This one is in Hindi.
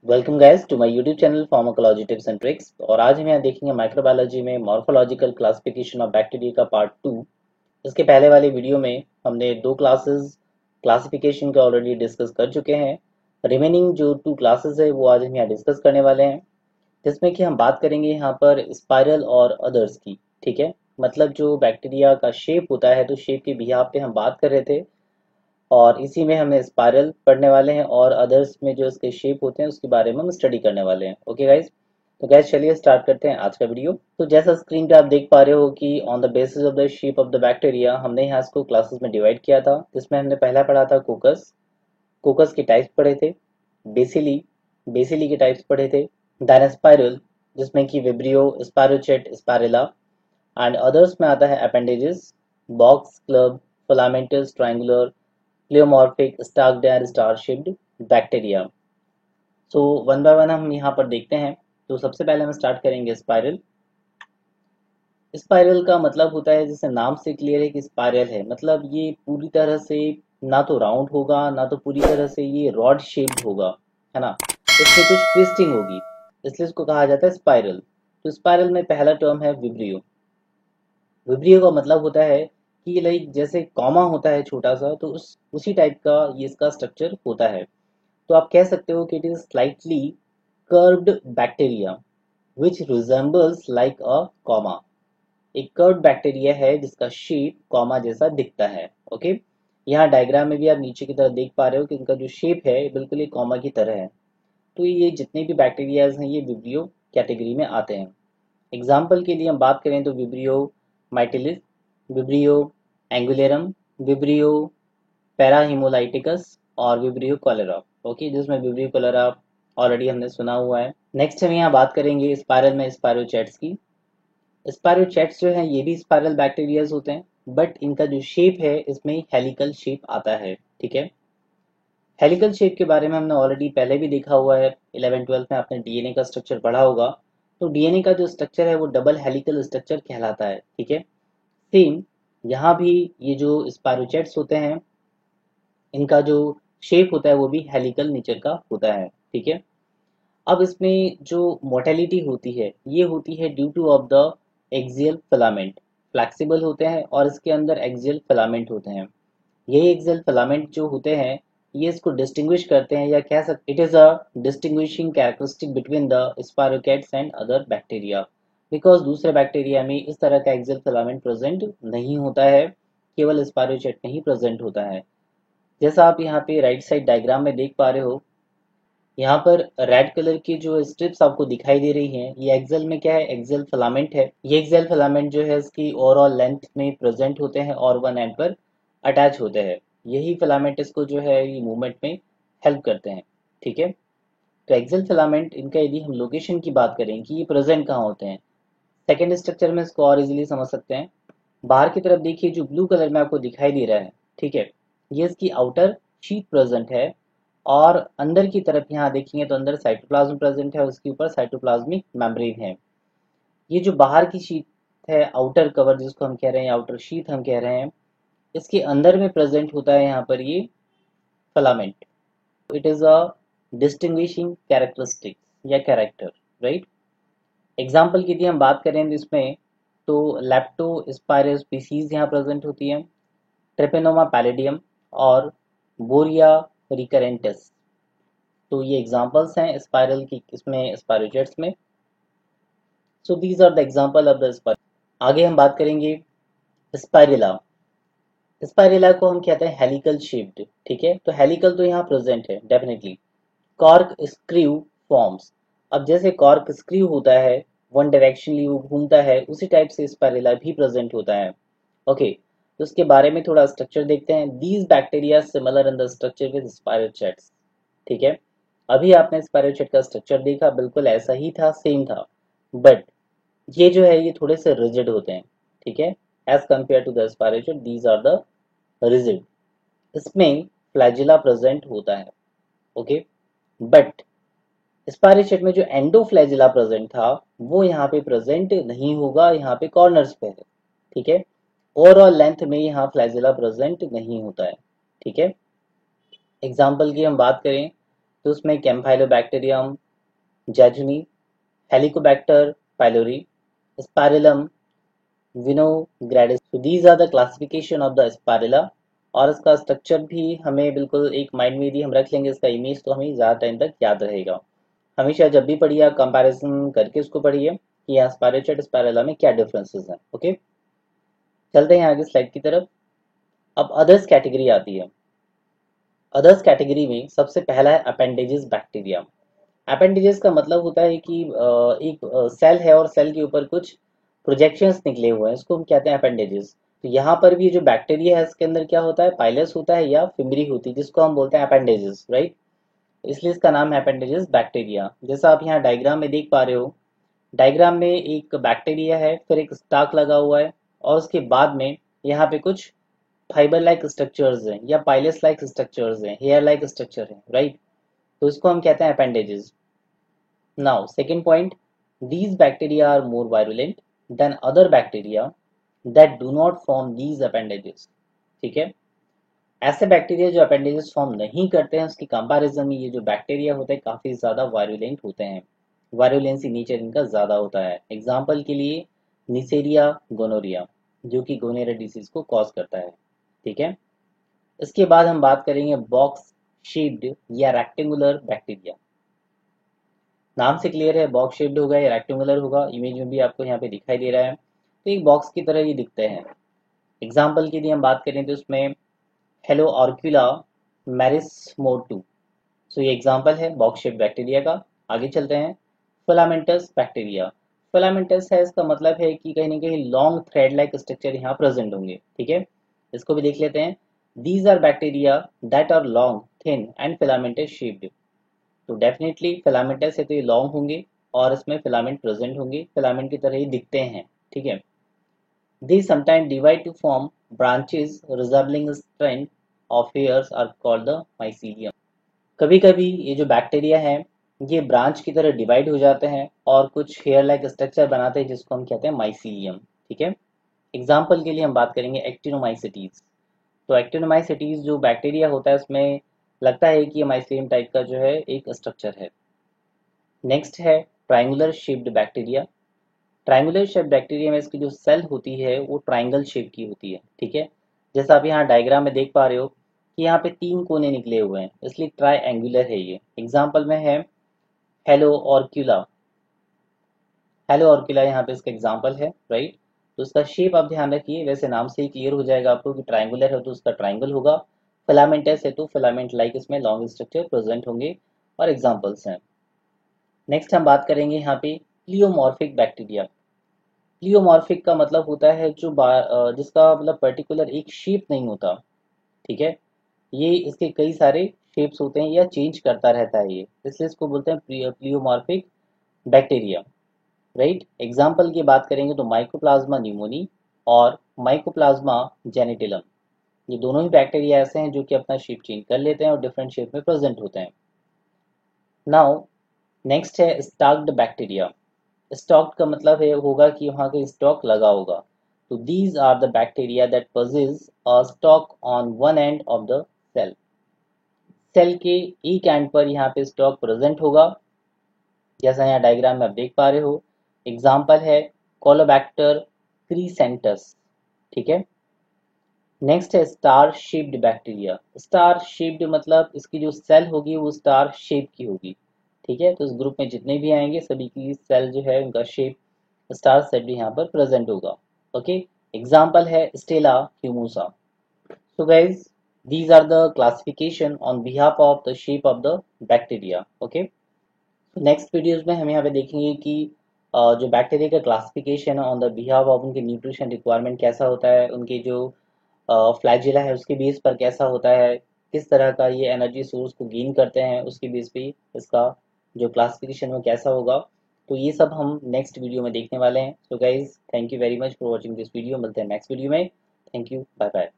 Welcome guys to my YouTube channel pharmacology tips and tricks. और आज हम यहाँ देखेंगे माइक्रोबायोलॉजी में मॉर्फोलॉजिकल क्लासिफिकेशन ऑफ बैक्टीरिया का पार्ट 2। इसके पहले वाले वीडियो में हमने दो क्लासेस क्लासिफिकेशन का ऑलरेडी डिस्कस कर चुके हैं। रिमेनिंग जो टू क्लासेस है वो आज हम यहाँ डिस्कस करने वाले हैं, जिसमें कि हम बात करेंगे यहाँ पर स्पाइरल और अदर्स की। ठीक है, मतलब जो बैक्टीरिया का शेप होता है, तो शेप के बिहाफ पे हम बात कर रहे थे, और इसी में हमें स्पाइरल पढ़ने वाले हैं और अदर्स में जो इसके शेप होते हैं उसके बारे में हम स्टडी करने वाले हैं। ओके गाइज, तो गैस चलिए स्टार्ट करते हैं आज का वीडियो। तो जैसा स्क्रीन पे आप देख पा रहे हो कि on the basis of the shape of the bacteria हमने यहाँ इसको क्लासेस में डिवाइड किया था, जिसमें हमने पहला पढ़ा था कोकस। कोकस के टाइप्स पढ़े थे, बेसिली बेसिली के टाइप्स पढ़े थे, देन स्पाइरल जिसमें कि vibrio, spirochete, spirilla, and others में आता है appendages, box, club, filamentous, triangular, pleomorphic, स्टार्क डायर, star shaped bacteria. So one by one हम यहाँ पर देखते हैं। तो सबसे पहले हम स्टार्ट करेंगे स्पाइरल। स्पाइरल का मतलब होता है, जैसे नाम से क्लियर है कि स्पाइरल है, मतलब ये पूरी तरह से ना तो राउंड होगा ना तो पूरी तरह से ये रॉड शेप्ड होगा, है ना। इसमें कुछ ट्विस्टिंग होगी, इसलिए इसको कहा जाता है स्पाइरल। तो स्पाइरल में पहला टर्म है विब्रियो। विब्रियो का मतलब होता है कि लाइक जैसे कॉमा होता है छोटा सा, तो उसी टाइप का ये इसका स्ट्रक्चर होता है। तो आप कह सकते हो कि it is slightly curved bacteria which resembles like a comma. एक कर्व्ड बैक्टीरिया है जिसका शेप कॉमा जैसा दिखता है। ओके, यहाँ डायग्राम में भी आप नीचे की तरफ देख पा रहे हो कि इनका जो शेप है बिल्कुल एक कॉमा की तरह है। तो ये जितने भी बैक्टीरियाज हैं ये विब्रियो कैटेगरी में आते हैं। एग्जाम्पल के लिए हम बात करें तो विब्रियो माइटिलिस, विब्रियो एंगुलेरम, विब्रियो पैराहिमोलाइटिकस और विब्रियो कोलेरा। ओके, जिसमें विब्रियो कोलेरा ऑलरेडी हमने सुना हुआ है। नेक्स्ट हम यहाँ बात करेंगे स्पाइरल में स्पायरोचेट्स की। स्पायरोचेट्स जो है ये भी स्पाइरल बैक्टीरियाज होते हैं, बट इनका जो शेप है इसमें हेलिकल शेप आता है। ठीक है, हेलिकल शेप के बारे में हमने ऑलरेडी पहले भी देखा हुआ है। 11th-12th में आपने डीएनए का स्ट्रक्चर पढ़ा होगा। तो डीएनए का जो स्ट्रक्चर है वो डबल हेलिकल स्ट्रक्चर कहलाता है। ठीक है, सेम यहाँ भी ये जो स्पायरोचेट्स होते हैं इनका जो शेप होता है वो भी हेलिकल नेचर का होता है। ठीक है, अब इसमें जो मोटेलिटी होती है ये होती है due two of the axial filament. Flexible होते हैं और इसके अंदर एक्सियल फिलामेंट होते हैं। यही एक्सियल फिलामेंट जो होते हैं ये इसको डिस्टिंग्विश करते हैं, या कह सकते it is a distinguishing characteristic between the spirochetes and other bacteria. Because दूसरे बैक्टीरिया में इस तरह का एक्सियल फिलामेंट प्रेजेंट नहीं होता है, केवल स्पायरोचेट में ही प्रेजेंट होता है। जैसा आप यहाँ पे राइट साइड डायग्राम में देख पा रहे हो, यहाँ पर रेड कलर की जो स्ट्रिप्स आपको दिखाई दे रही हैं ये एक्सेल में क्या है, एक्सेल फिलामेंट है। ये एक्सेल फिलामेंट जो है इसकी ओवरऑल लेंथ में प्रेजेंट होते हैं और वन एंड पर अटैच होते हैं। यही फिलामेंट इसको जो है ये मूवमेंट में हेल्प करते हैं। ठीक है, तो एक्सेल फिलामेंट इनका यदि हम लोकेशन की बात करें कि ये प्रेजेंट कहाँ होते हैं, सेकेंड स्ट्रक्चर में इसको और इजीली समझ सकते हैं। बाहर की तरफ देखिए जो ब्लू कलर में आपको दिखाई दे रहा है, ठीक है, ये इसकी आउटर शीट प्रेजेंट है। और अंदर की तरफ यहाँ देखेंगे तो अंदर साइटोप्लाज्म प्रेजेंट है, उसके ऊपर साइटोप्लाज्मिक मेम्ब्रेन है। ये जो बाहर की शीट है, आउटर कवर जिसको हम कह रहे हैं, आउटर शीट हम कह रहे हैं, इसके अंदर में प्रेजेंट होता है यहाँ पर ये filament. It is a distinguishing characteristic या कैरेक्टर, राइट। एग्जाम्पल की यदि हम बात करें तो इसमें तो लेप्टोस्पायरस स्पीसीज यहाँ प्रेजेंट होती है, ट्रेपेनोमा पैलिडियम और बोरिया रिकरेंटस। तो ये एग्जांपल्स हैं स्पाइरल की, इसमें स्पायरोचेट्स में। So these are the example of the spiral. आगे हम बात करेंगे स्पाइरेला। स्पाइरेला को हम कहते हैं हेलिकल शेप्ड। ठीक है, तो हेलिकल तो यहाँ प्रेजेंट है डेफिनेटली। Cork screw forms. अब जैसे कॉर्क स्क्रू होता है, वन डायरेक्शनली वो घूमता है, उसी टाइप से स्पाइरेला भी प्रेजेंट होता है। ओके, तो उसके बारे में थोड़ा स्ट्रक्चर देखते हैं। These bacteria similar in the structure with spirochetes. ठीक है, अभी आपने स्पायरोचेट का स्ट्रक्चर देखा, बिल्कुल ऐसा ही था, सेम था, बट ये जो है ये थोड़े से रिजिड होते हैं। ठीक है, as compare to the spirochaete these are the rigid. इसमें फ्लैजिला प्रेजेंट होता है। ओके, बट स्पायरोचेट में जो एंडोफ्लैजिला प्रेजेंट था वो यहाँ पे प्रेजेंट नहीं होगा, यहाँ पे कॉर्नर्स पे है। ठीक है, ओवरऑल लेंथ में यहाँ फ्लैजिला प्रेजेंट नहीं होता है। ठीक है, एग्जाम्पल की हम बात करें तो उसमें Campylobacterium, jejuni, Helicobacter pylori, Spirillum, Winogradskyi. तो these are the classification of the spirilla. और इसका स्ट्रक्चर भी हमें बिल्कुल एक माइंड में यदि हम रख लेंगे इसका इमेज, तो हमें ज़्यादा टाइम तक याद रहेगा। हमेशा जब भी पढ़िए आप कंपैरिजन करके उसको पढ़िए कि यहाँ स्पाइरोचेट स्पाइरुला में क्या डिफरेंसेस हैं। ओके, चलते हैं आगे स्लाइड की तरफ। अब अदर्स कैटेगरी आती है। अदर्स कैटेगरी में सबसे पहला है अपेंडेजेस बैक्टीरिया। अपेंडेजेस का मतलब होता है कि एक सेल है और सेल के ऊपर कुछ प्रोजेक्शंस निकले हुए हैं, इसको हम कहते हैं अपेंडेजेस। तो यहाँ पर भी जो बैक्टीरिया है इसके अंदर क्या होता है, पाइलस होता है या फिमरी होती है, जिसको हम बोलते हैं अपेंडेजेस, राइट। इसलिए इसका नाम है अपेंडेजेस बैक्टीरिया। जैसा आप यहाँ डायग्राम में देख पा रहे हो, डायग्राम में एक बैक्टीरिया है, फिर एक स्टाक लगा हुआ है, और उसके बाद में यहाँ पे कुछ फाइबर लाइक स्ट्रक्चर्स हैं या पाइलस लाइक स्ट्रक्चर्स हैं, हेयर लाइक स्ट्रक्चर है, राइट। तो इसको हम कहते हैं appendages. Now, second point, these bacteria are more virulent than other bacteria that do not form these appendages. ठीक है, ऐसे बैक्टीरिया जो अपेंडेजेस फॉर्म नहीं करते हैं उसके कंपैरिजन में ये जो बैक्टीरिया होते हैं काफी ज्यादा वायरुलेंट होते हैं। वायरुलेंसी नेचर इनका ज्यादा होता है। एग्जाम्पल के लिए निसेरिया गोनोरिया, जो कि गोनेरिया डिसीज को कॉज करता है। ठीक है, इसके बाद हम बात करेंगे बॉक्स शेप्ड या रेक्टेंगुलर बैक्टीरिया। नाम से क्लियर है, बॉक्स शेप्ड होगा या रेक्टेंगुलर होगा। इमेज में भी आपको यहाँ पे दिखाई दे रहा है, तो एक बॉक्स की तरह ये दिखते हैं। एग्जाम्पल के लिए हम बात करें तो इसमें हेलो ऑर्क्यूला मैरिसमोटू, सो ये एग्जाम्पल है बॉक्स शेप बैक्टीरिया का। आगे चलते हैं, फिलामेंटस बैक्टीरिया। फिलामेंटस है, इसका मतलब है कि कहीं ना कहीं लॉन्ग थ्रेड लाइक स्ट्रक्चर यहाँ प्रेजेंट होंगे। ठीक है, इसको भी देख लेते हैं। These are bacteria that are long, thin and filamentous shaped. तो डेफिनेटली फिलामेंटस है तो ये लॉन्ग होंगे और इसमें फिलामेंट प्रेजेंट होंगे, फिलामेंट की तरह ही दिखते हैं। ठीक है, they sometime divide to form branches resembling strand of hairs are called the mycelium. कभी कभी ये जो बैक्टीरिया है ये ब्रांच की तरह डिवाइड हो जाते हैं और कुछ हेयर लाइक स्ट्रक्चर बनाते हैं, जिसको हम कहते हैं माइसीलियम। ठीक है, एग्जाम्पल के लिए हम बात करेंगे एक्टिनोमाइसिटीज। तो एक्टिनोमाइसिटीज जो बैक्टीरिया होता है उसमें लगता है कि ये माइसीलियम टाइप का जो है एक स्ट्रक्चर है। नेक्स्ट है triangular shaped bacteria. Triangular shape bacteria में इसकी जो सेल होती है वो ट्राइंगल शेप की होती है। ठीक है, जैसा आप यहाँ डायग्राम में देख पा रहे हो कि यहाँ पे 3 कोने निकले हुए हैं, इसलिए ट्राइएंगुलर है ये। एग्जाम्पल में है हेलो ऑर्क्यूला। हेलो ऑर्क्यूला यहाँ पे इसका एग्जाम्पल है, राइट। तो इसका शेप आप ध्यान रखिए, वैसे नाम से ही क्लियर हो जाएगा आपको कि ट्राइंगुलर है तो उसका ट्राइंगल होगा, फिलामेंटस है तो फिलामेंट लाइक इसमें लॉन्ग स्ट्रक्चर प्रेजेंट होंगे, और एग्जाम्पल्स हैं। नेक्स्ट हम बात करेंगे यहाँ पे प्लियोमॉर्फिक बैक्टीरिया। प्लियोमॉर्फिक का मतलब होता है जो जिसका मतलब पर्टिकुलर एक शेप नहीं होता। ठीक है, ये इसके कई सारे शेप्स होते हैं या चेंज करता रहता है ये, इसलिए इसको बोलते हैं प्लियोमॉर्फिक बैक्टीरिया, राइट। एग्जाम्पल की बात करेंगे तो माइकोप्लाज्मा न्यूमोनी और माइकोप्लाज्मा जेनिटिलम, ये दोनों ही बैक्टीरिया ऐसे हैं जो कि अपना शेप चेंज कर लेते हैं और डिफरेंट शेप में प्रेजेंट होते हैं। नाउ नेक्स्ट है स्टॉक्ड बैक्टीरिया। स्टॉक्ड का मतलब है होगा कि वहाँ का स्टॉक लगा होगा। तो these are the bacteria that possess a stalk on one end of the cell। Cell के एक एंड पर यहाँ पे स्टॉक प्रेजेंट होगा, जैसा यहाँ डायग्राम में आप देख पा रहे हो। एग्जाम्पल है कोलोबैक्टर क्रीसेंटस। ठीक है, नेक्स्ट है star shaped bacteria. Star shaped मतलब इसकी जो सेल होगी वो स्टार शेप की होगी। ठीक है, तो इस ग्रुप में जितने भी आएंगे सभी की सेल जो है उनका शेप स्टार सेल भी यहाँ पर प्रेजेंट होगा। ओके, एग्जाम्पल है Stella humosa. So guys, these are the classification on behalf of the shape of the bacteria। Okay, next videos में हम यहाँ पे देखेंगे कि जो बैक्टीरिया का क्लासिफिकेशन है ऑन द बिहाफ ऑफ उनके न्यूट्रिशन रिक्वायरमेंट कैसा होता है, उनके जो फ्लैजिला है उसके बेस पर कैसा होता है, किस तरह का ये एनर्जी सोर्स को गेन करते हैं, उसके बेस पे इसका जो क्लासिफिकेशन वो कैसा होगा। तो ये सब हम नेक्स्ट वीडियो में देखने वाले हैं। So guys, thank you very much for watching this video. मिलते हैं नेक्स्ट वीडियो में। Thank you, bye bye.